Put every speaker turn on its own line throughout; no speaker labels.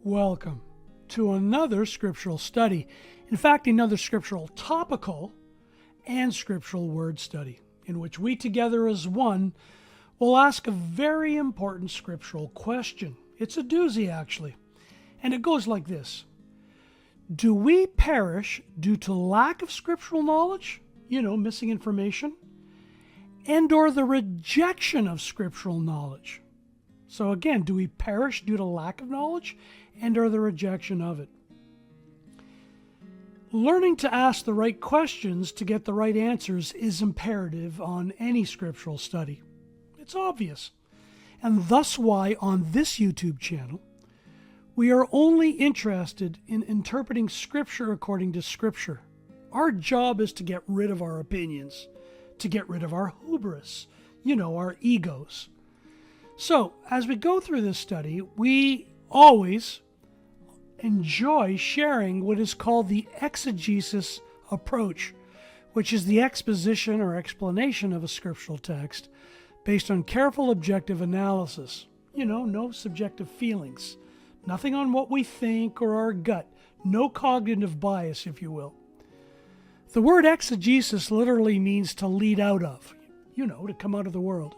Welcome to another scriptural study. In fact, another scriptural topical and scriptural word study, in which we together as one will ask a very important scriptural question. It's a doozy, actually. And it goes like this. Do we perish due to lack of scriptural knowledge? Missing information? And or the rejection of scriptural knowledge? So again, do we perish due to lack of knowledge and or the rejection of it? Learning to ask the right questions to get the right answers is imperative on any scriptural study. It's obvious. And thus why on this YouTube channel, we are only interested in interpreting Scripture according to Scripture. Our job is to get rid of our opinions, to get rid of our hubris, our egos. So, as we go through this study, we always enjoy sharing what is called the exegesis approach, which is the exposition or explanation of a scriptural text based on careful objective analysis. No subjective feelings. Nothing on what we think or our gut. No cognitive bias, if you will. The word exegesis literally means to lead out of, to come out of the world.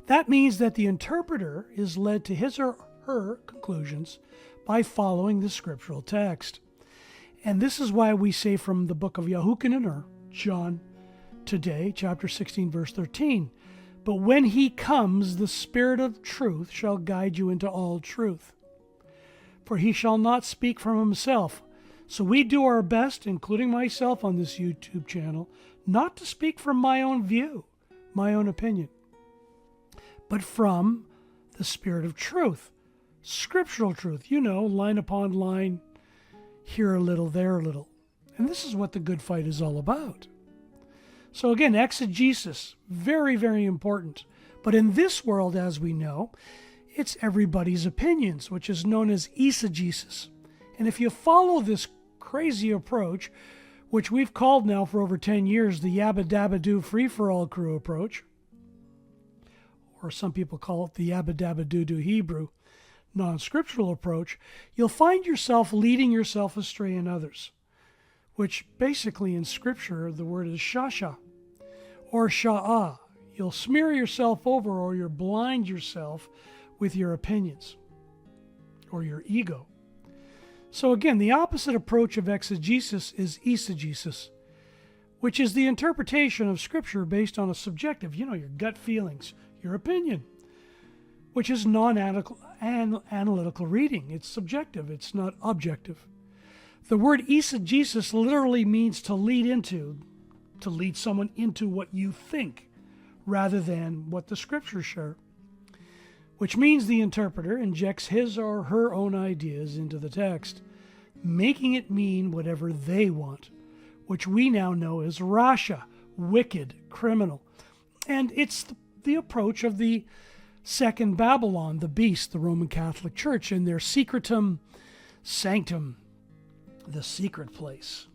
That means that the interpreter is led to his or her conclusions by following the scriptural text. And this is why we say from the book of Yahuchanan, or John today, chapter 16, verse 13, "But when he comes, the Spirit of truth shall guide you into all truth. For he shall not speak from himself." So we do our best, including myself on this YouTube channel, not to speak from my own view, my own opinion, but from the Spirit of truth, scriptural truth, line upon line, here a little, there a little. And this is what the good fight is all about. So again, exegesis, very, very important. But in this world, as we know, it's everybody's opinions, which is known as eisegesis. And if you follow this crazy approach, which we've called now for over 10 years the Yabba Dabba Doo Free-for-All Crew approach, or some people call it the Yabba Dabba Doo Doo Hebrew non-scriptural approach, you'll find yourself leading yourself astray in others, which basically in Scripture the word is shasha or sha'ah. You'll smear yourself over or you'll blind yourself with your opinions or your ego. So again, the opposite approach of exegesis is eisegesis, which is the interpretation of Scripture based on a subjective, your gut feelings, your opinion, which is non-analytical reading. It's subjective. It's not objective. The word eisegesis literally means to lead someone into what you think rather than what the Scriptures share, which means the interpreter injects his or her own ideas into the text, making it mean whatever they want, which we now know as rasha, wicked, criminal. And it's the approach of the Second Babylon, the beast, the Roman Catholic Church, in their secretum sanctum, the secret place,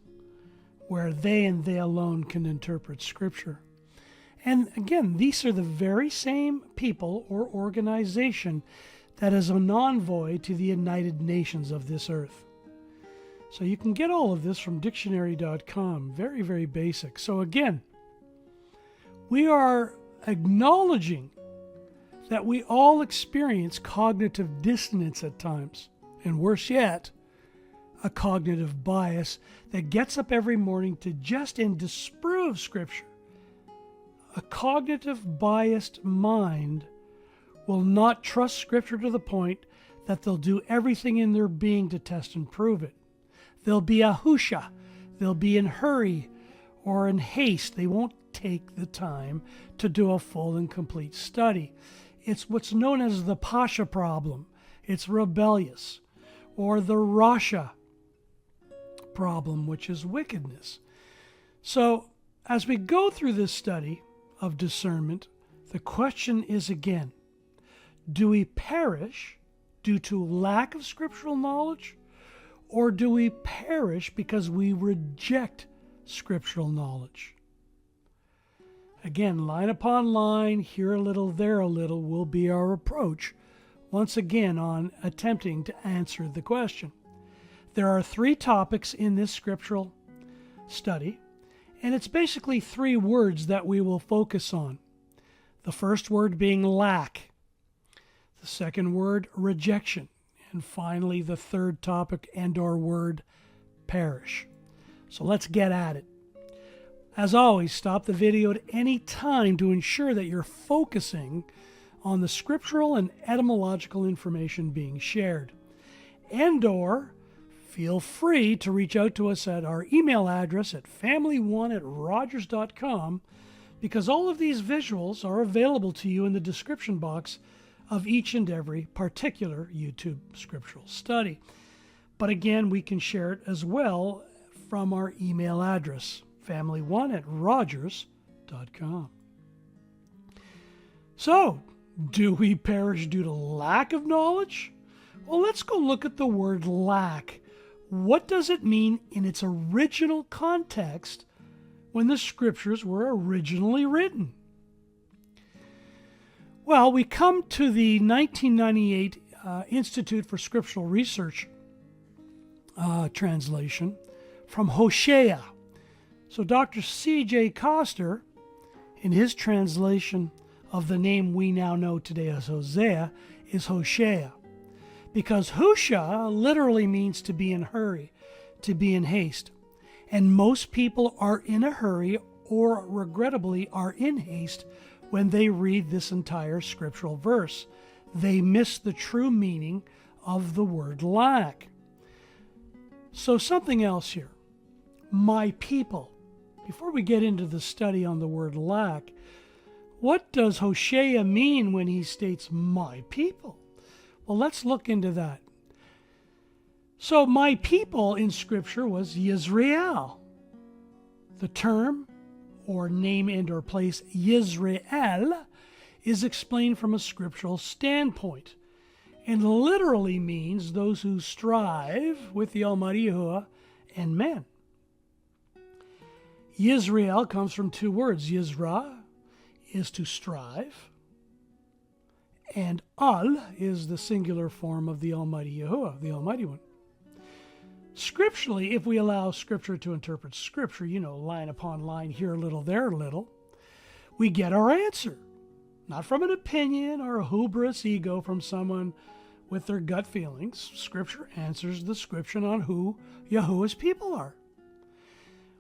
where they and they alone can interpret Scripture. And again, these are the very same people or organization that is an envoy to the United Nations of this earth. So you can get all of this from dictionary.com. Very, very basic. So again, we are acknowledging that we all experience cognitive dissonance at times, and worse yet, a cognitive bias that gets up every morning to just and disprove Scripture. A cognitive biased mind will not trust Scripture to the point that they'll do everything in their being to test and prove it. They'll be a husha. They'll be in hurry or in haste. They won't take the time to do a full and complete study. It's what's known as the pasha problem. It's rebellious. Or the rasha problem, which is wickedness. So as we go through this study of discernment, the question is again, do we perish due to lack of scriptural knowledge, or do we perish because we reject scriptural knowledge? Again, line upon line, here a little, there a little, will be our approach once again on attempting to answer the question. There are 3 topics in this scriptural study, and it's basically 3 words that we will focus on. The first word being lack, the second word rejection, and finally the third topic and/or word perish. So let's get at it. As always, stop the video at any time to ensure that you're focusing on the scriptural and etymological information being shared. And/or feel free to reach out to us at our email address at family1@rogers.com, because all of these visuals are available to you in the description box of each and every particular YouTube scriptural study. But again, we can share it as well from our email address, family1@rogers.com. So, do we perish due to lack of knowledge? Well, let's go look at the word lack. What does it mean in its original context when the scriptures were originally written? Well, we come to the 1998 Institute for Scriptural Research translation from Hosea. So Dr. C.J. Coster, in his translation of the name we now know today as Hosea, is Hoshea. Because Husha literally means to be in hurry, to be in haste. And most people are in a hurry, or regrettably are in haste, when they read this entire scriptural verse. They miss the true meaning of the word lack. So something else here. My people. Before we get into the study on the word lack, what does Hosea mean when he states my people? Well, let's look into that. So my people in Scripture was Yisrael. The term or name and/or place Yisrael is explained from a scriptural standpoint and literally means those who strive with the Almighty Yahuwah and men. Yisrael comes from 2 words. Yisra is to strive, and Al is the singular form of the Almighty Yahuwah, the Almighty One. Scripturally, if we allow Scripture to interpret Scripture, line upon line, here a little, there a little, we get our answer. Not from an opinion or a hubris ego from someone with their gut feelings. Scripture answers the description on who Yahuwah's people are.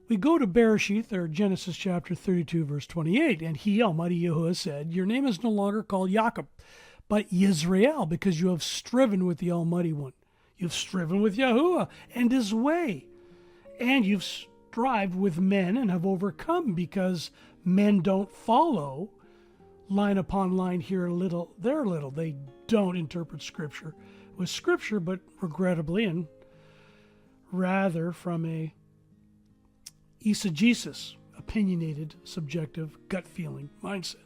We go to Bereshith, or Genesis chapter 32, verse 28, and he, Almighty Yahuwah, said, your name is no longer called Jacob, but Yisrael, because you have striven with the Almighty One. You've striven with Yahuwah and his way, and you've strived with men and have overcome, because men don't follow line upon line, here a little, there a little. They don't interpret Scripture with Scripture, but regrettably, and rather from a Exegesis, opinionated, subjective, gut feeling mindset.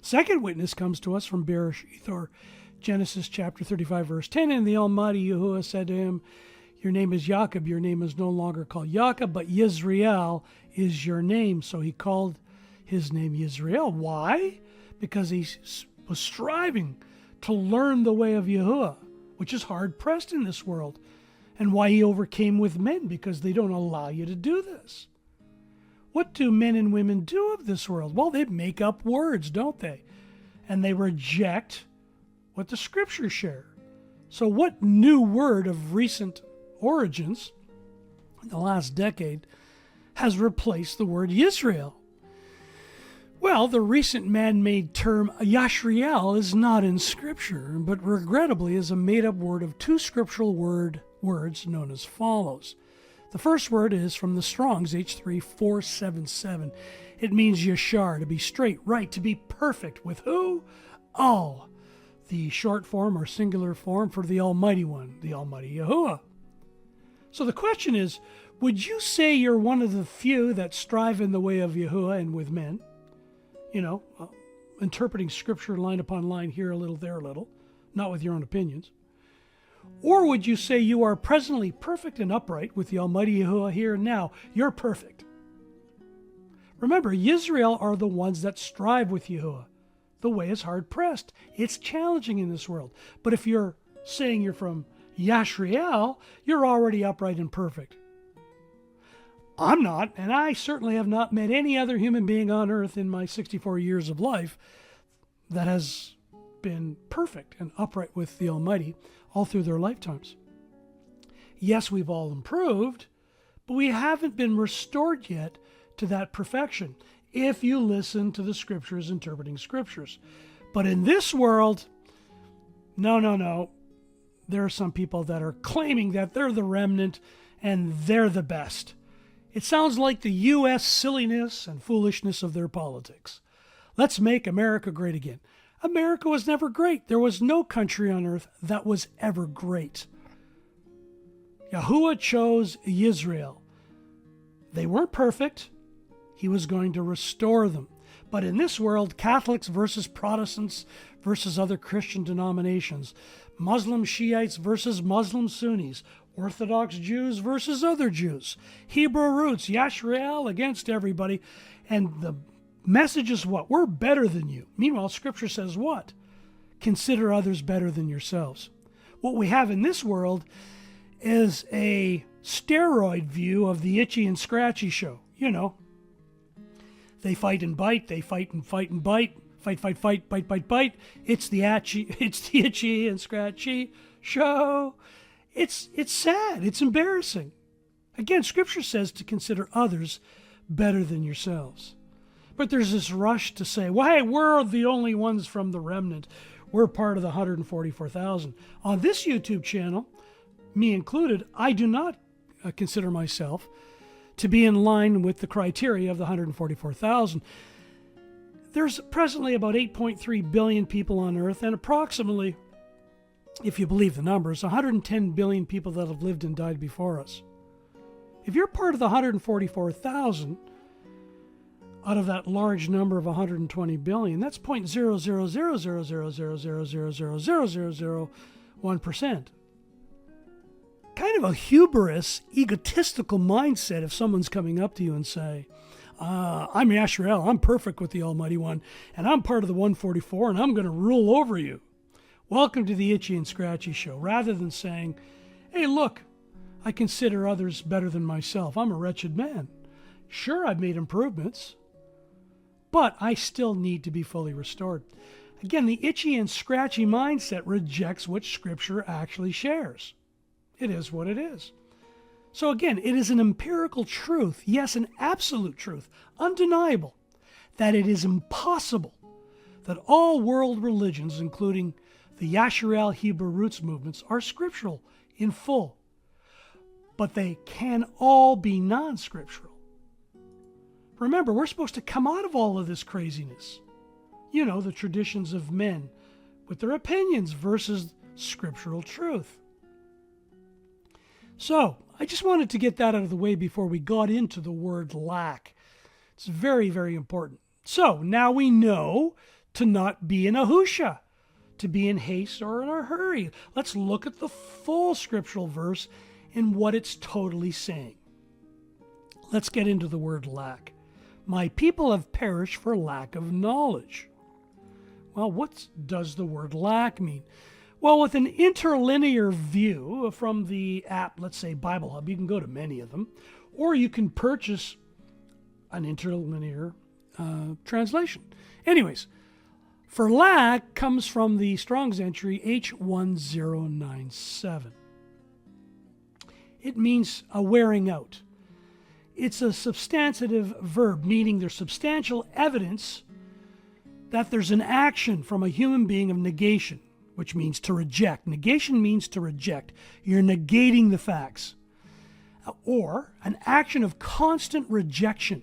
Second witness comes to us from Bereshith, or Genesis chapter 35, verse 10, and the Almighty Yahuwah said to him, your name is Jacob, your name is no longer called Jacob, but Yisrael is your name. So he called his name Yisrael. Why? Because he was striving to learn the way of Yahuwah, which is hard pressed in this world. And why he overcame with men, because they don't allow you to do this. What do men and women do of this world? Well, they make up words, don't they? And they reject what the Scriptures share. So what new word of recent origins, in the last decade, has replaced the word Yisrael? Well, the recent man-made term Yashriel is not in Scripture, but regrettably is a made-up word of 2 scriptural words known as follows. The first word is from the Strong's H3477. It means yashar, to be straight, right, to be perfect. With who? All. The short form or singular form for the Almighty One, the Almighty Yahuwah. So the question is, would you say you're one of the few that strive in the way of Yahuwah and with men? Interpreting Scripture line upon line, here a little, there a little, not with your own opinions. Or would you say you are presently perfect and upright with the Almighty Yahuwah here and now? You're perfect. Remember, Yisrael are the ones that strive with Yahuwah, the way is hard pressed. It's challenging in this world. But if you're saying you're from Yashriel, you're already upright and perfect. I'm not, and I certainly have not met any other human being on earth in my 64 years of life that has been perfect and upright with the Almighty all through their lifetimes. Yes, we've all improved, but we haven't been restored yet to that perfection if you listen to the Scriptures interpreting Scriptures. But in this world, no. There are some people that are claiming that they're the remnant and they're the best. It sounds like the U.S. silliness and foolishness of their politics. Let's make America great again. America was never great. There was no country on earth that was ever great. Yahuwah chose Israel. They weren't perfect. He was going to restore them. But in this world, Catholics versus Protestants versus other Christian denominations, Muslim Shiites versus Muslim Sunnis, Orthodox Jews versus other Jews, Hebrew roots, Yashriel against everybody. And the message is what? We're better than you. Meanwhile, Scripture says what? Consider others better than yourselves. What we have in this world is a steroid view of the Itchy and Scratchy show. You know, they fight and bite, they fight and bite, fight, bite. It's the Itchy and Scratchy show. It's sad. It's embarrassing. Again, Scripture says to consider others better than yourselves. But there's this rush to say, well, hey, we're the only ones from the remnant. We're part of the 144,000. On this YouTube channel, me included, I do not consider myself to be in line with the criteria of the 144,000. There's presently about 8.3 billion people on earth, and approximately, if you believe the numbers, 110 billion people that have lived and died before us. If you're part of the 144,000, out of that large number of 120 billion, that's 0.0000000000001%. Kind of a hubris, egotistical mindset if someone's coming up to you and say, I'm Yashriel, I'm perfect with the Almighty One, and I'm part of the 144, and I'm going to rule over you. Welcome to the Itchy and Scratchy show. Rather than saying, hey, look, I consider others better than myself. I'm a wretched man. Sure, I've made improvements, but I still need to be fully restored. Again, the itchy and scratchy mindset rejects what Scripture actually shares. It is what it is. So again, it is an empirical truth, yes, an absolute truth, undeniable, that it is impossible that all world religions, including the Yashriel Hebrew roots movements, are scriptural in full. But they can all be non-scriptural. Remember, we're supposed to come out of all of this craziness. You know, the traditions of men with their opinions versus scriptural truth. So, I just wanted to get that out of the way before we got into the word lack. It's very, very important. So, now we know to not be in a husha, to be in haste or in a hurry. Let's look at the full scriptural verse and what it's totally saying. Let's get into the word lack. My people have perished for lack of knowledge. Well, what does the word lack mean? Well, with an interlinear view from the app, let's say Bible Hub, you can go to many of them, or you can purchase an interlinear translation. Anyways, for lack comes from the Strong's entry H1097. It means a wearing out. It's a substantive verb, meaning there's substantial evidence that there's an action from a human being of negation, which means to reject. Negation means to reject. You're negating the facts. Or an action of constant rejection.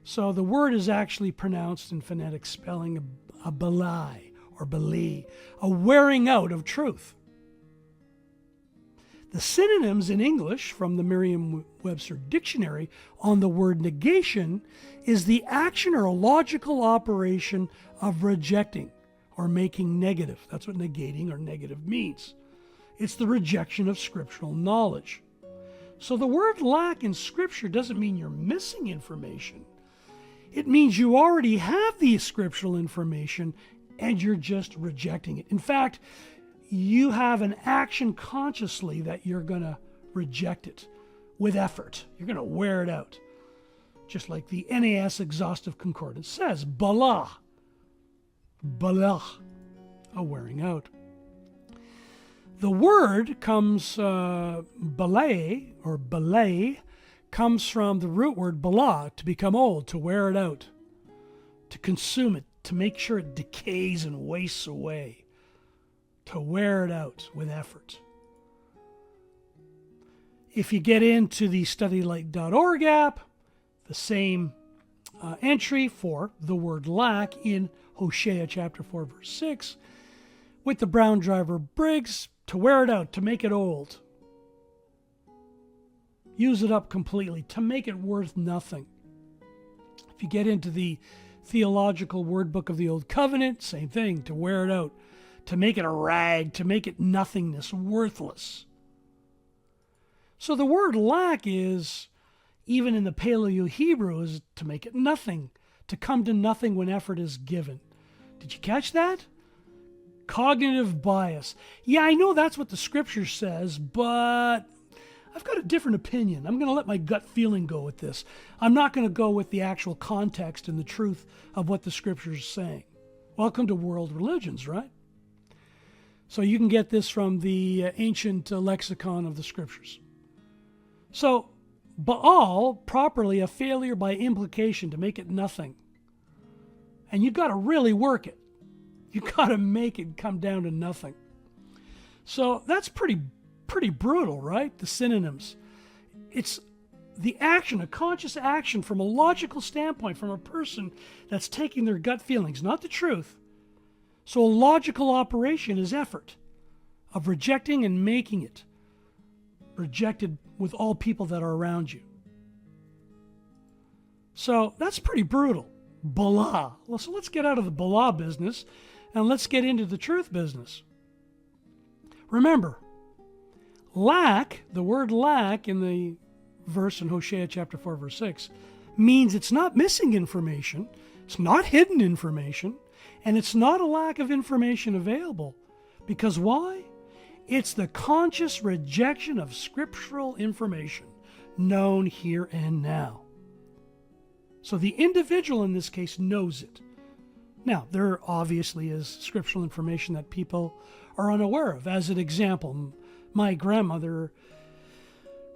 So the word is actually pronounced in phonetic spelling a belai or belie, a wearing out of truth. The synonyms in English from the Merriam-Webster dictionary on the word negation is the action or logical operation of rejecting or making negative. That's what negating or negative means. It's the rejection of scriptural knowledge. So the word lack in Scripture doesn't mean you're missing information. It means you already have the scriptural information and you're just rejecting it. In fact, you have an action consciously that you're going to reject it with effort. You're going to wear it out. Just like the NAS Exhaustive Concordance says, bala. Bala. A wearing out. The word comes, balay, or balay, comes from the root word bala, to become old, to wear it out, to consume it, to make sure it decays and wastes away, to wear it out with effort. If you get into the studylight.org app, the same entry for the word lack in Hosea chapter 4, verse 6, with the Brown Driver Briggs, to wear it out, to make it old. Use it up completely, to make it worth nothing. If you get into the Theological Word Book of the Old Covenant, same thing, to wear it out, to make it a rag, to make it nothingness, worthless. So the word lack is, even in the Paleo-Hebrew, is to make it nothing, to come to nothing when effort is given. Did you catch that? Cognitive bias. Yeah, I know that's what the scripture says, but I've got a different opinion. I'm going to let my gut feeling go with this. I'm not going to go with the actual context and the truth of what the scripture is saying. Welcome to world religions, right? So you can get this from the ancient lexicon of the scriptures. So Baal, properly a failure by implication, to make it nothing. And you've got to really work it. You've got to make it come down to nothing. So that's pretty brutal, right? The synonyms. It's the action, a conscious action from a logical standpoint, from a person that's taking their gut feelings, not the truth. So a logical operation is effort of rejecting and making it rejected with all people that are around you. So that's pretty brutal. Bala. Well, so let's get out of the Bala business and let's get into the truth business. Remember, lack, the word lack in the verse in Hosea chapter 4, verse 6, means it's not missing information, it's not hidden information, and it's not a lack of information available. Because why? It's the conscious rejection of scriptural information known here and now. So the individual in this case knows it. Now, there obviously is scriptural information that people are unaware of. As an example, my grandmother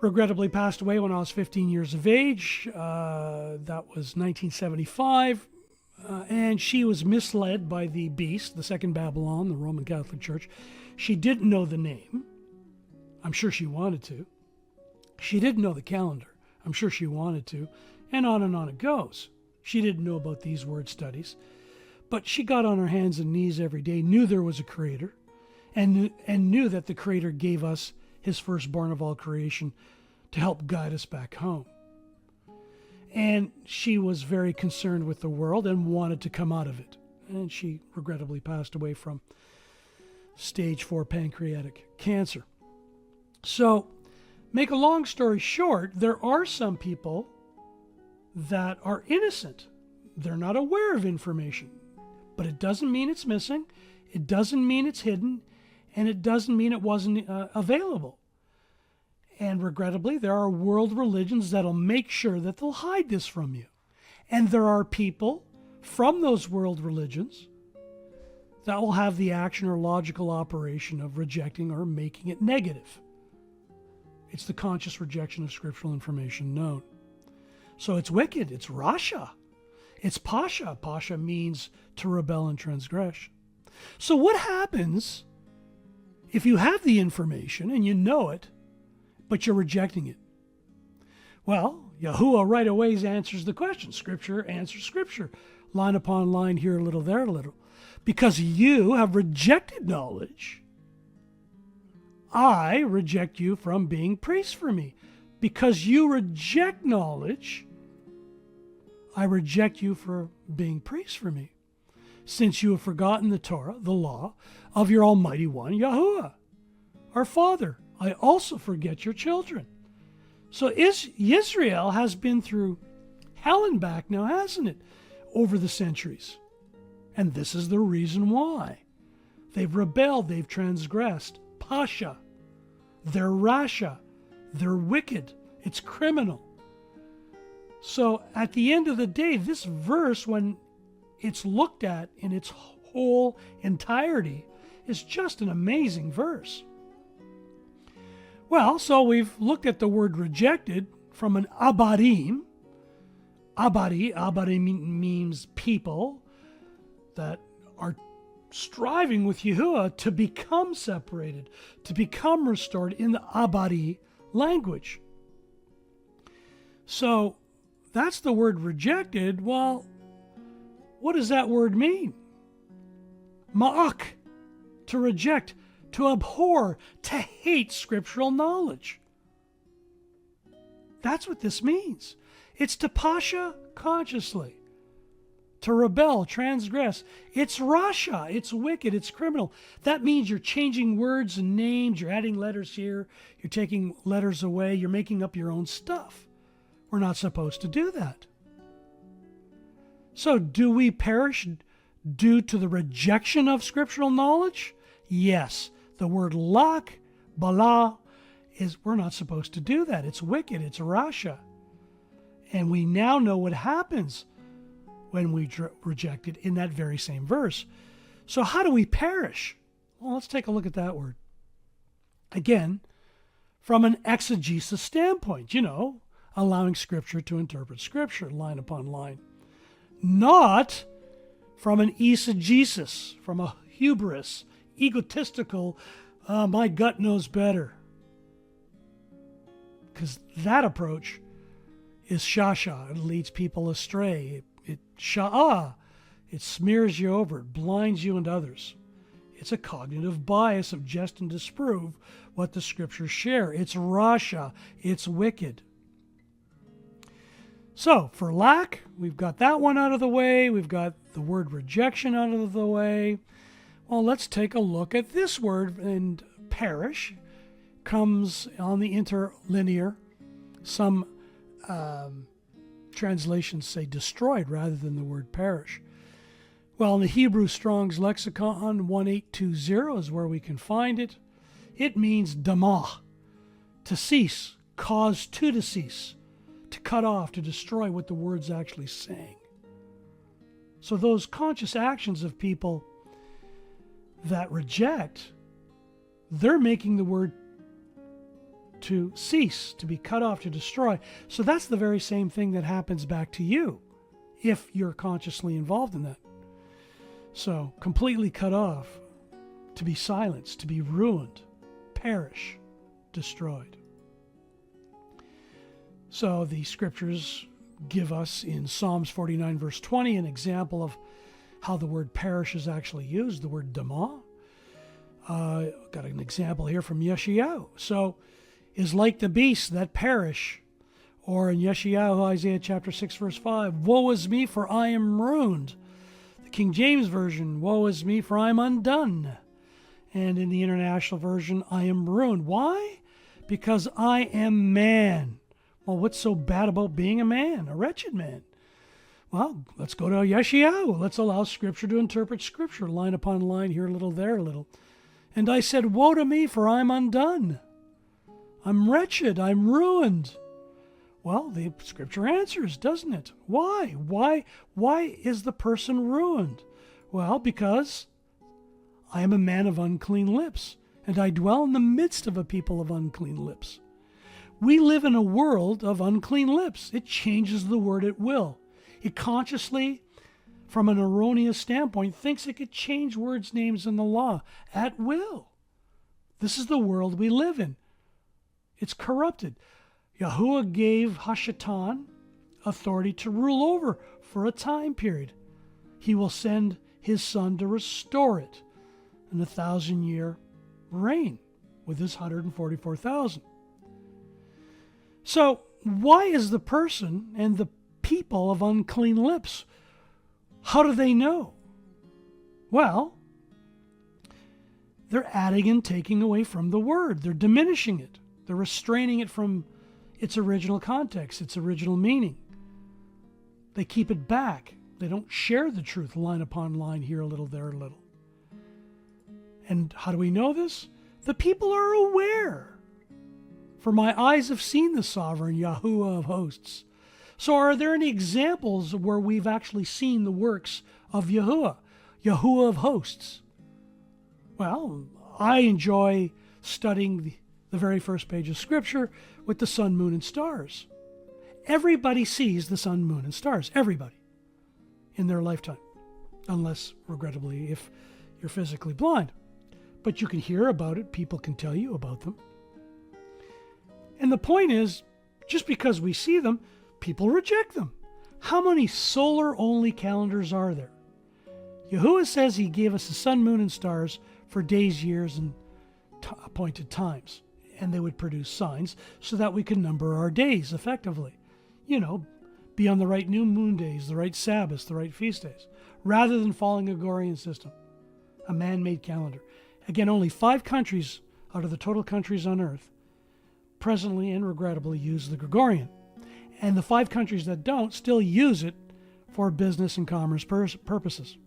regrettably passed away when I was 15 years of age. That was 1975. And she was misled by the beast, the second Babylon, the Roman Catholic Church. She didn't know the name. I'm sure she wanted to. She didn't know the calendar. I'm sure she wanted to. And on it goes. She didn't know about these word studies. But she got on her hands and knees every day, knew there was a creator, and knew that the creator gave us his firstborn of all creation to help guide us back home. And she was very concerned with the world and wanted to come out of it. And she regrettably passed away from stage 4 pancreatic cancer. So, make a long story short, there are some people that are innocent. They're not aware of information. But it doesn't mean it's missing. It doesn't mean it's hidden. And it doesn't mean it wasn't available. And regrettably, there are world religions that'll make sure that they'll hide this from you. And there are people from those world religions that will have the action or logical operation of rejecting or making it negative. It's the conscious rejection of scriptural information known. So it's wicked. It's Rasha. It's Pasha. Pasha means to rebel and transgress. So what happens if you have the information and you know it, but you're rejecting it? Well, Yahuwah right away answers the question. Scripture answers Scripture. Line upon line, here a little, there a little. Because you have rejected knowledge, I reject you from being priest for me. Because you reject knowledge, I reject you for being priest for me. Since you have forgotten the Torah, the law, of your Almighty One, Yahuwah, our Father, I also forget your children. So Israel has been through hell and back now, hasn't it, over the centuries? And this is the reason why. They've rebelled, they've transgressed. Pasha. They're rasha. They're wicked. It's criminal. So at the end of the day, this verse, when it's looked at in its whole entirety, is just an amazing verse. Well, so we've looked at the word rejected from an abarim. Abarim means people that are striving with Yahuwah to become separated, to become restored in the Abari language. So that's the word rejected. Well, what does that word mean? Ma'ak, to reject, to abhor, to hate scriptural knowledge. That's what this means. It's to pasha consciously, to rebel, transgress. It's rasha, it's wicked, it's criminal. That means you're changing words and names, you're adding letters here, you're taking letters away, you're making up your own stuff. We're not supposed to do that. So do we perish due to the rejection of scriptural knowledge? Yes. The word lak, bala, we're not supposed to do that. It's wicked, it's rasha. And we now know what happens when we reject it in that very same verse. So how do we perish? Well, let's take a look at that word. Again, from an exegesis standpoint, allowing Scripture to interpret Scripture line upon line. Not from an eisegesis, from a hubris, egotistical, my gut knows better. Because that approach is shasha. It leads people astray. It smears you over. It blinds you and others. It's a cognitive bias of just and disprove what the Scriptures share. It's rasha. It's wicked. So, for lack, we've got that one out of the way. We've got the word rejection out of the way. Well, let's take a look at this word. And perish comes on the interlinear. Some translations say destroyed rather than the word perish. Well, in the Hebrew Strong's Lexicon, 1820 is where we can find it. It means damah, to cease, cause to cease, to cut off, to destroy, what the word's actually saying. So those conscious actions of people that reject, they're making the word to cease, to be cut off, to destroy. So that's the very same thing that happens back to you if you're consciously involved in that. So completely cut off, to be silenced, to be ruined, perish, destroyed. So the Scriptures give us in Psalms 49 verse 20 an example of how the word perish is actually used, the word damah. Got an example here from Yeshayahu. So, is like the beasts that perish. Or in Yeshayahu, Isaiah chapter 6 verse 5, woe is me, for I am ruined. The King James Version, woe is me, for I am undone. And in the International Version, I am ruined. Why? Because I am man. Well, what's so bad about being a man, a wretched man? Well, let's go to Yeshayahu. Let's allow Scripture to interpret Scripture, line upon line, here a little, there a little. And I said, woe to me, for I'm undone. I'm wretched, I'm ruined. Well, the Scripture answers, doesn't it? Why? Why is the person ruined? Well, because I am a man of unclean lips, and I dwell in the midst of a people of unclean lips. We live in a world of unclean lips. It changes the word at will. It consciously, from an erroneous standpoint, thinks it could change words, names, and the law at will. This is the world we live in. It's corrupted. Yahuwah gave Hashatan authority to rule over for a time period. He will send his son to restore it in 1,000-year reign with his 144,000. So why is the person and the people of unclean lips? How do they know? Well, they're adding and taking away from the word. They're diminishing it. They're restraining it from its original context, its original meaning. They keep it back. They don't share the truth line upon line, here a little, there a little. And how do we know this? The people are aware. For my eyes have seen the sovereign Yahuwah of hosts. So are there any examples where we've actually seen the works of Yahuwah of hosts? Well, I enjoy studying the very first page of Scripture with the sun, moon, and stars. Everybody sees the sun, moon, and stars. Everybody. In their lifetime. Unless, regrettably, if you're physically blind. But you can hear about it. People can tell you about them. And the point is, just because we see them, people reject them. How many solar-only calendars are there? Yahuwah says he gave us the sun, moon, and stars for days, years, and appointed times. And they would produce signs so that we can number our days effectively. You know, be on the right new moon days, the right Sabbaths, the right feast days, rather than following a Gregorian system, a man-made calendar. Again, only 5 countries out of the total countries on Earth presently and regrettably use the Gregorian. And the 5 countries that don't still use it for business and commerce purposes.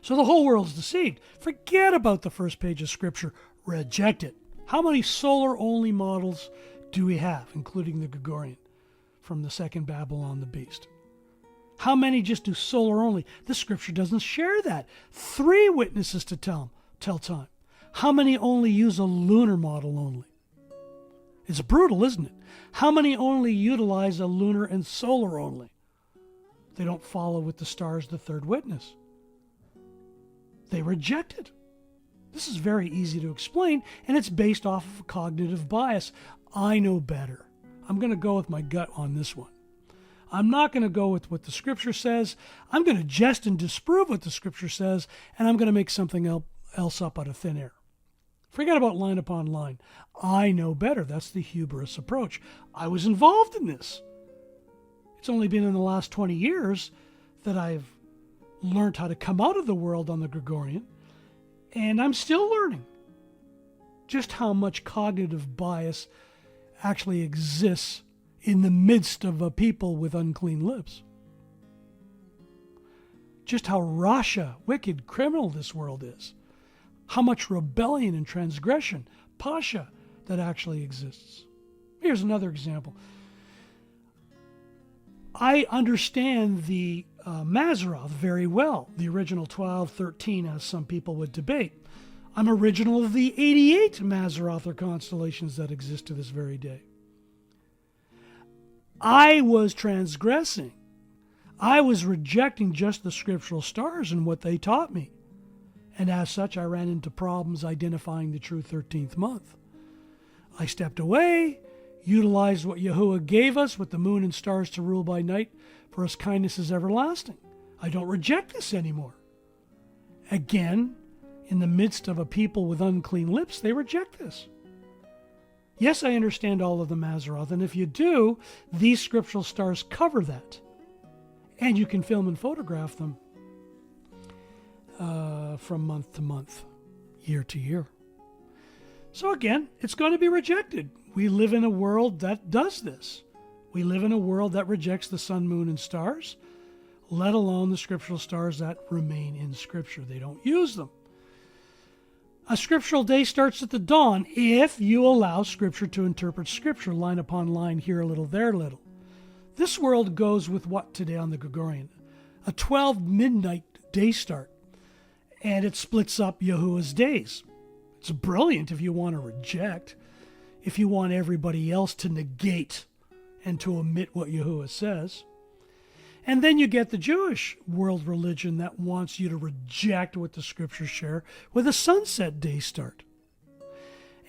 So the whole world's deceived. Forget about the first page of Scripture. Reject it. How many solar-only models do we have, including the Gregorian, from the second Babylon, the beast? How many just do solar-only? The Scripture doesn't share that. 3 witnesses to tell time. How many only use a lunar model only? It's brutal, isn't it? How many only utilize a lunar and solar only? They don't follow with the stars, the third witness. They reject it. This is very easy to explain, and it's based off of cognitive bias. I know better. I'm going to go with my gut on this one. I'm not going to go with what the Scripture says. I'm going to jest and disprove what the Scripture says, and I'm going to make something else up out of thin air. Forget about line upon line. I know better. That's the hubris approach. I was involved in this. It's only been in the last 20 years that I've learned how to come out of the world on the Gregorian, and I'm still learning just how much cognitive bias actually exists in the midst of a people with unclean lips. Just how rasha, wicked, criminal this world is. How much rebellion and transgression, pasha, that actually exists. Here's another example. I understand the Mazzaroth very well, the original 1213, as some people would debate. I'm original of the 88 Mazzaroth or constellations that exist to this very day. I was transgressing. I was rejecting just the scriptural stars and what they taught me. And as such, I ran into problems identifying the true 13th month. I stepped away, utilized what Yahuwah gave us with the moon and stars to rule by night, for his kindness is everlasting. I don't reject this anymore. Again, in the midst of a people with unclean lips, they reject this. Yes, I understand all of the Mazzaroth, and if you do, these scriptural stars cover that. And you can film and photograph them from month to month, year to year. So again, it's going to be rejected. We live in a world that does this. We live in a world that rejects the sun, moon, and stars, let alone the scriptural stars that remain in Scripture. They don't use them. A scriptural day starts at the dawn if you allow Scripture to interpret Scripture line upon line, here a little, there a little. This world goes with what today on the Gregorian? A 12 midnight day start. And it splits up Yahuwah's days. It's brilliant if you want to reject, if you want everybody else to negate and to omit what Yahuwah says. And then you get the Jewish world religion that wants you to reject what the Scriptures share with a sunset day start.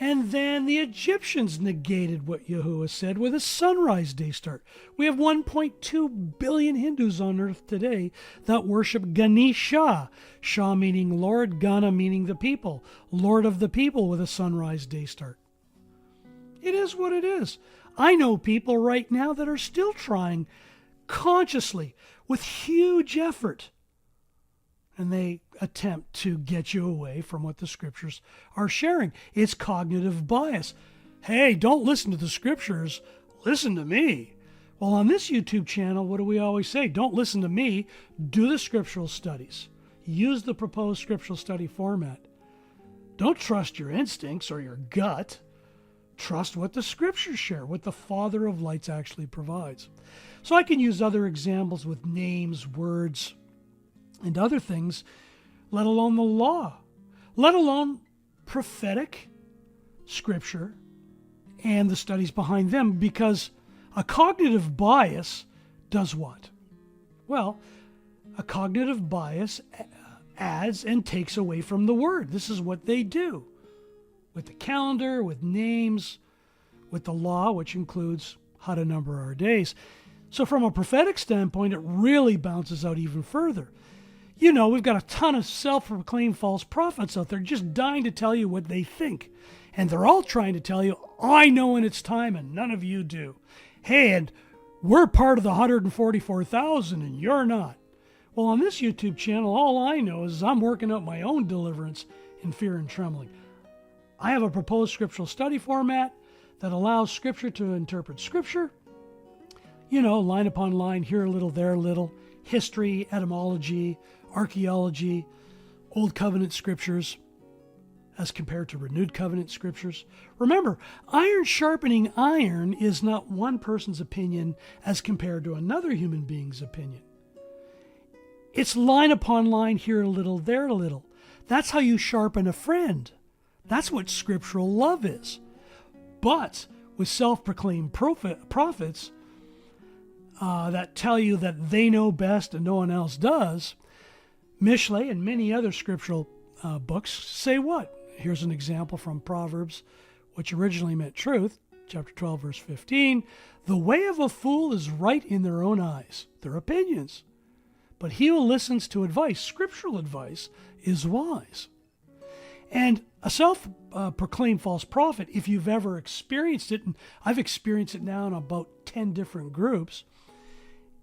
And then the Egyptians negated what Yahuwah said with a sunrise day start. We have 1.2 billion Hindus on earth today that worship Ganesha. Shah meaning Lord, Gana meaning the people. Lord of the people with a sunrise day start. It is what it is. I know people right now that are still trying consciously with huge effort. And they attempt to get you away from what the Scriptures are sharing. It's cognitive bias. Hey, don't listen to the Scriptures. Listen to me. Well, on this YouTube channel, what do we always say? Don't listen to me. Do the scriptural studies. Use the proposed scriptural study format. Don't trust your instincts or your gut. Trust what the scriptures share, what the Father of lights actually provides. So I can use other examples with names, words, and other things, let alone the law, let alone prophetic scripture and the studies behind them, because a cognitive bias does what? Well, a cognitive bias adds and takes away from the word. This is what they do with the calendar, with names, with the law, which includes how to number our days. So from a prophetic standpoint, it really bounces out even further. You know, we've got a ton of self-proclaimed false prophets out there just dying to tell you what they think. And they're all trying to tell you, I know when it's time and none of you do. Hey, and we're part of the 144,000 and you're not. Well, on this YouTube channel, all I know is I'm working out my own deliverance in fear and trembling. I have a proposed scriptural study format that allows Scripture to interpret Scripture. You know, line upon line, here a little, there a little. History, etymology, archaeology, Old Covenant Scriptures as compared to Renewed Covenant Scriptures. Remember, iron sharpening iron is not one person's opinion as compared to another human being's opinion. It's line upon line, here a little, there a little. That's how you sharpen a friend. That's what scriptural love is. But with self-proclaimed prophets that tell you that they know best and no one else does, Mishlei and many other scriptural books say what? Here's an example from Proverbs, which originally meant truth, chapter 12, verse 15. The way of a fool is right in their own eyes, their opinions. But he who listens to advice, scriptural advice, is wise. And a self-proclaimed false prophet, if you've ever experienced it, and I've experienced it now in about 10 different groups,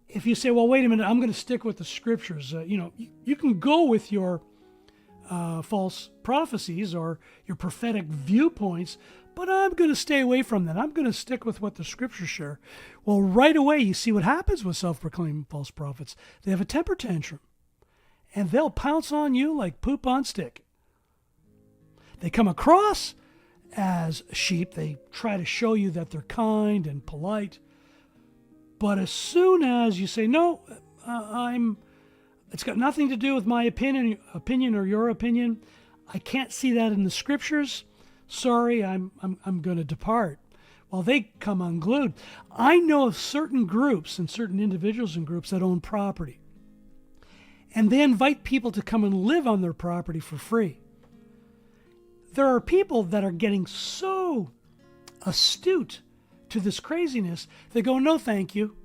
if you say, well, wait a minute, I'm going to stick with the scriptures, you can go with your false prophecies or your prophetic viewpoints, but I'm going to stay away from that. I'm going to stick with what the scriptures share. Well, right away, you see what happens with self-proclaimed false prophets. They have a temper tantrum, and they'll pounce on you like poop on stick. They come across as sheep. They try to show you that they're kind and polite. But as soon as you say, no, it's got nothing to do with my opinion or your opinion. I can't see that in the scriptures. Sorry, I'm going to depart. Well, they come unglued. I know of certain groups and certain individuals and groups that own property. And they invite people to come and live on their property for free. There are people that are getting so astute to this craziness, they go, no, thank you.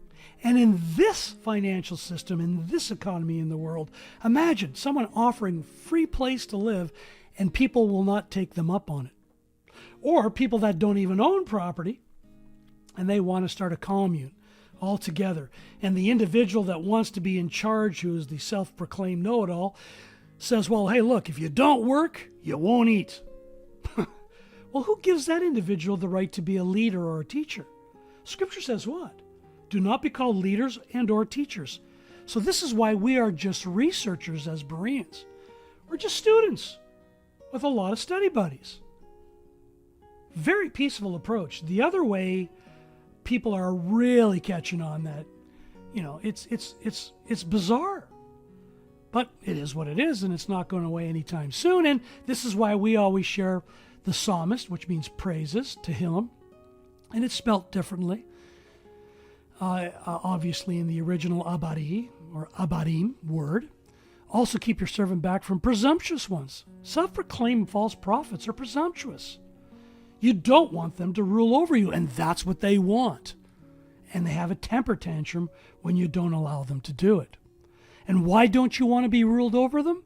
And in this financial system, in this economy in the world, imagine someone offering free place to live and people will not take them up on it. Or people that don't even own property and they want to start a commune all together. And the individual that wants to be in charge, who is the self-proclaimed know-it-all, says, well, hey, look, if you don't work, you won't eat. Well, who gives that individual the right to be a leader or a teacher? Scripture says what? Do not be called leaders and or teachers. So this is why we are just researchers as Bereans. We're just students with a lot of study buddies. Very peaceful approach. The other way, people are really catching on that, it's bizarre. But it is what it is, and it's not going away anytime soon. And this is why we always share the psalmist, which means praises, Tehillim, and it's spelt differently. Obviously in the original abari, or abarim word. Also keep your servant back from presumptuous ones. Self-proclaimed false prophets are presumptuous. You don't want them to rule over you, and that's what they want. And they have a temper tantrum when you don't allow them to do it. And why don't you want to be ruled over them?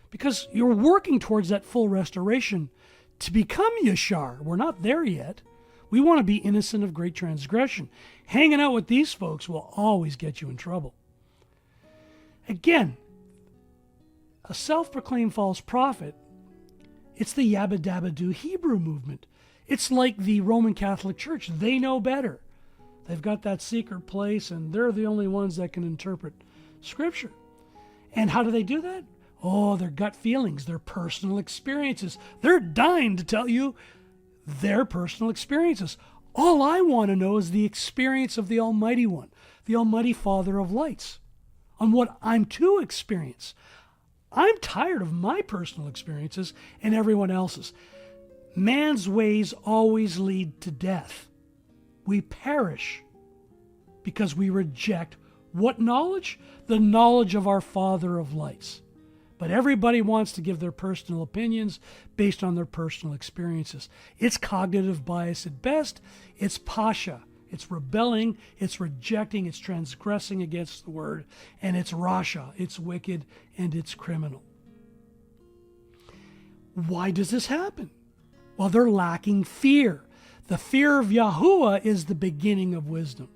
Because you're working towards that full restoration to become Yashar. We're not there yet. We want to be innocent of great transgression. Hanging out with these folks will always get you in trouble. Again, a self-proclaimed false prophet, it's the Yabba Dabba Do Hebrew movement. It's like the Roman Catholic Church. They know better. They've got that secret place, and they're the only ones that can interpret Scripture. And how do they do that? Oh, their gut feelings, their personal experiences. They're dying to tell you their personal experiences. All I want to know is the experience of the Almighty One, the Almighty Father of lights, on what I'm to experience. I'm tired of my personal experiences and everyone else's. Man's ways always lead to death. We perish because we reject what knowledge? The knowledge of our Father of lights. But everybody wants to give their personal opinions based on their personal experiences. It's cognitive bias at best. It's pasha. It's rebelling. It's rejecting. It's transgressing against the word. And it's rasha. It's wicked and it's criminal. Why does this happen? Well, they're lacking fear. The fear of Yahuwah is the beginning of wisdom.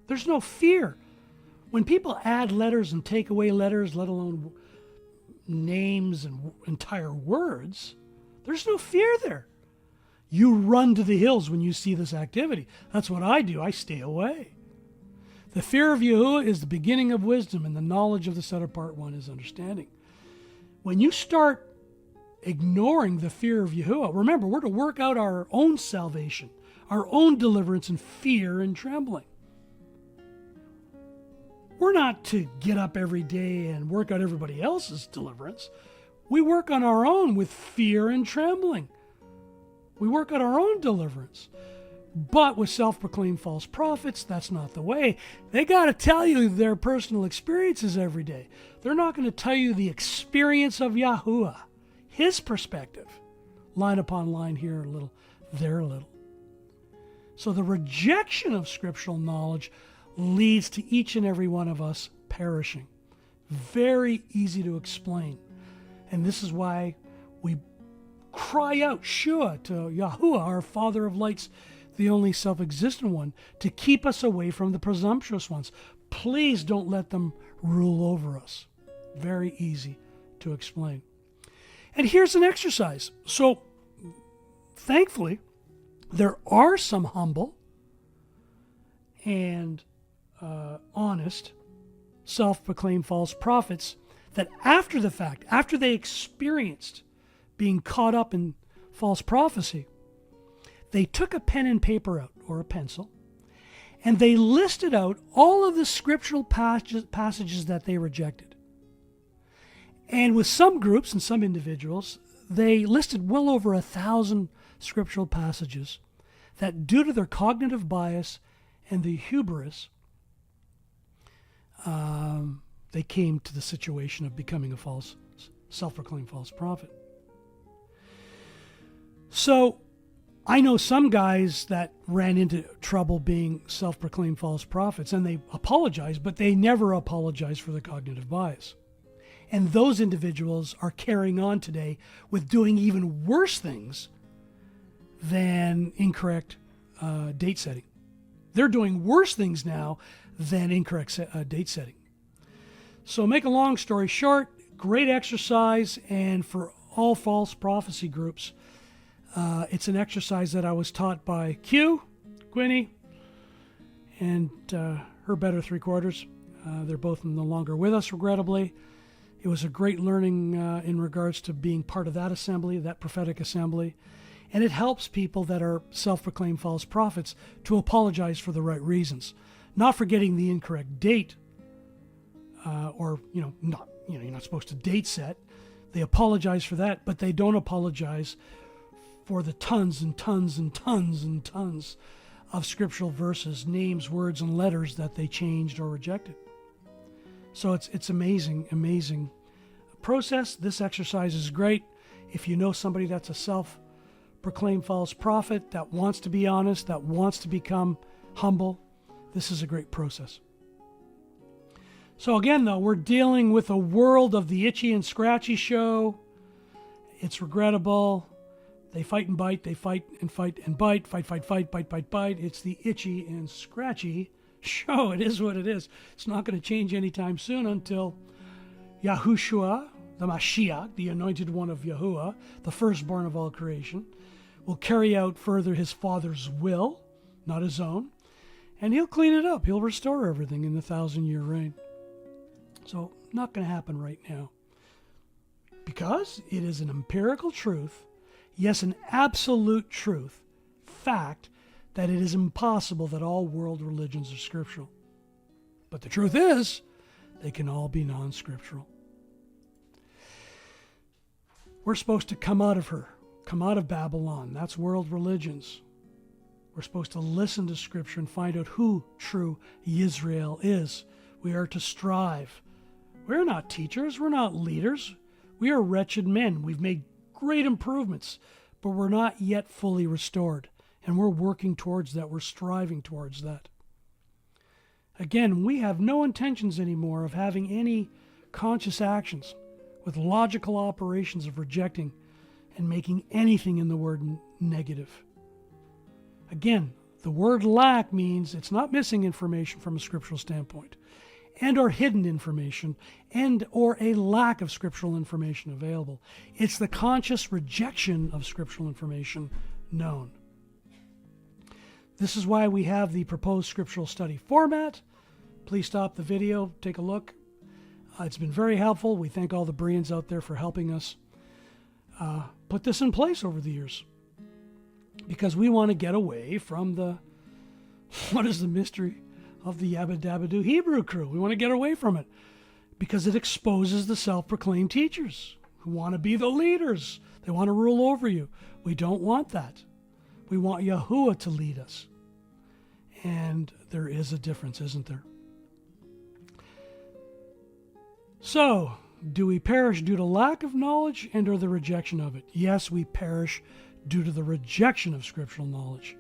There's no fear. When people add letters and take away letters, let alone names and entire words, there's no fear there. You run to the hills when you see this activity. That's what I do. I stay away. The fear of Yahuwah is the beginning of wisdom, and the knowledge of the set-apart one is understanding. When you start ignoring the fear of Yahuwah, remember, we're to work out our own salvation, our own deliverance in fear and trembling. We're not to get up every day and work out everybody else's deliverance. We work on our own with fear and trembling. We work on our own deliverance. But with self-proclaimed false prophets, that's not the way. They got to tell you their personal experiences every day. They're not going to tell you the experience of Yahuwah, his perspective. Line upon line, here a little, there a little. So the rejection of scriptural knowledge leads to each and every one of us perishing. Very easy to explain. And this is why we cry out, Shua, to Yahuwah, our Father of lights, the only self-existent one, to keep us away from the presumptuous ones. Please don't let them rule over us. Very easy to explain. And here's an exercise. So, thankfully, there are some humble and honest, self-proclaimed false prophets that after the fact, after they experienced being caught up in false prophecy, they took a pen and paper out, or a pencil, and they listed out all of the scriptural passages that they rejected. And with some groups and some individuals, they listed well over 1,000 scriptural passages that, due to their cognitive bias and the hubris, they came to the situation of becoming a false, self-proclaimed false prophet. So I know some guys that ran into trouble being self-proclaimed false prophets, and they apologize, but they never apologize for the cognitive bias. And those individuals are carrying on today with doing even worse things than incorrect date setting. They're doing worse things now than incorrect date setting. So make a long story short, great exercise, and for all false prophecy groups, it's an exercise that I was taught by Q, Gwynnie, and her better three-quarters. They're both no longer with us, regrettably. It was a great learning in regards to being part of that assembly, that prophetic assembly. And it helps people that are self-proclaimed false prophets to apologize for the right reasons. Not for getting the incorrect date, you're not supposed to date set. They apologize for that, but they don't apologize for the tons and tons and tons and tons of scriptural verses, names, words, and letters that they changed or rejected. So it's amazing process. This exercise is great. If you know somebody that's a self-proclaimed false prophet that wants to be honest, that wants to become humble, this is a great process. So again, though, we're dealing with a world of the itchy and scratchy show. It's regrettable. They fight and bite, they fight and bite, fight, bite. It's the itchy and scratchy show. It is what it is. It's not going to change anytime soon until Yahushua, the Mashiach, the anointed one of Yahuwah, the firstborn of all creation, will carry out further his Father's will, not his own, And he'll clean it up. He'll restore everything in the 1,000-year reign. So, not going to happen right now. Because it is an empirical truth, yes, an absolute truth, fact, that it is impossible that all world religions are scriptural. But the truth is, they can all be non-scriptural. We're supposed to come out of her, come out of Babylon. That's world religions. We're supposed to listen to Scripture and find out who true Israel is. We are to strive. We're not teachers. We're not leaders. We are wretched men. We've made great improvements, but we're not yet fully restored. And we're working towards that. We're striving towards that. Again, we have no intentions anymore of having any conscious actions with logical operations of rejecting and making anything in the word negative. Again, the word lack means it's not missing information from a scriptural standpoint, and or hidden information, and or a lack of scriptural information available. It's the conscious rejection of scriptural information known. This is why we have the proposed scriptural study format. Please stop the video, take a look. It's been very helpful. We thank all the Bereans out there for helping us put this in place over the years. Because we want to get away from what is the mystery of the Yabba Dabba Doo Hebrew crew? We want to get away from it because it exposes the self-proclaimed teachers who want to be the leaders. They want to rule over you. We don't want that. We want Yahuwah to lead us. And there is a difference, isn't there? So, do we perish due to lack of knowledge and or the rejection of it? Yes, we perish due to the rejection of scriptural knowledge.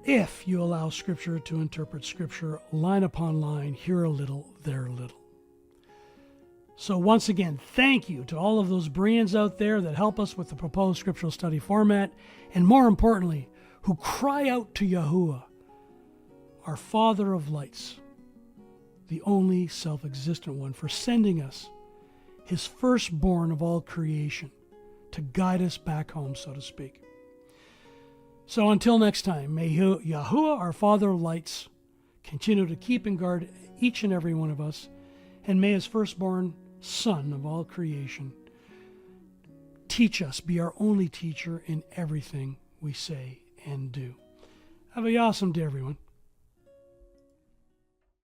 If you allow Scripture to interpret Scripture line upon line, here a little, there a little. So once again, thank you to all of those Bereans out there that help us with the proposed scriptural study format, and more importantly, who cry out to Yahuwah, our Father of lights, the only self-existent one, for sending us his firstborn of all creation to guide us back home, so to speak. So until next time, may Yahuwah, our Father of lights, continue to keep and guard each and every one of us, and may his firstborn Son of all creation teach us, be our only teacher in everything we say and do. Have a awesome day, everyone.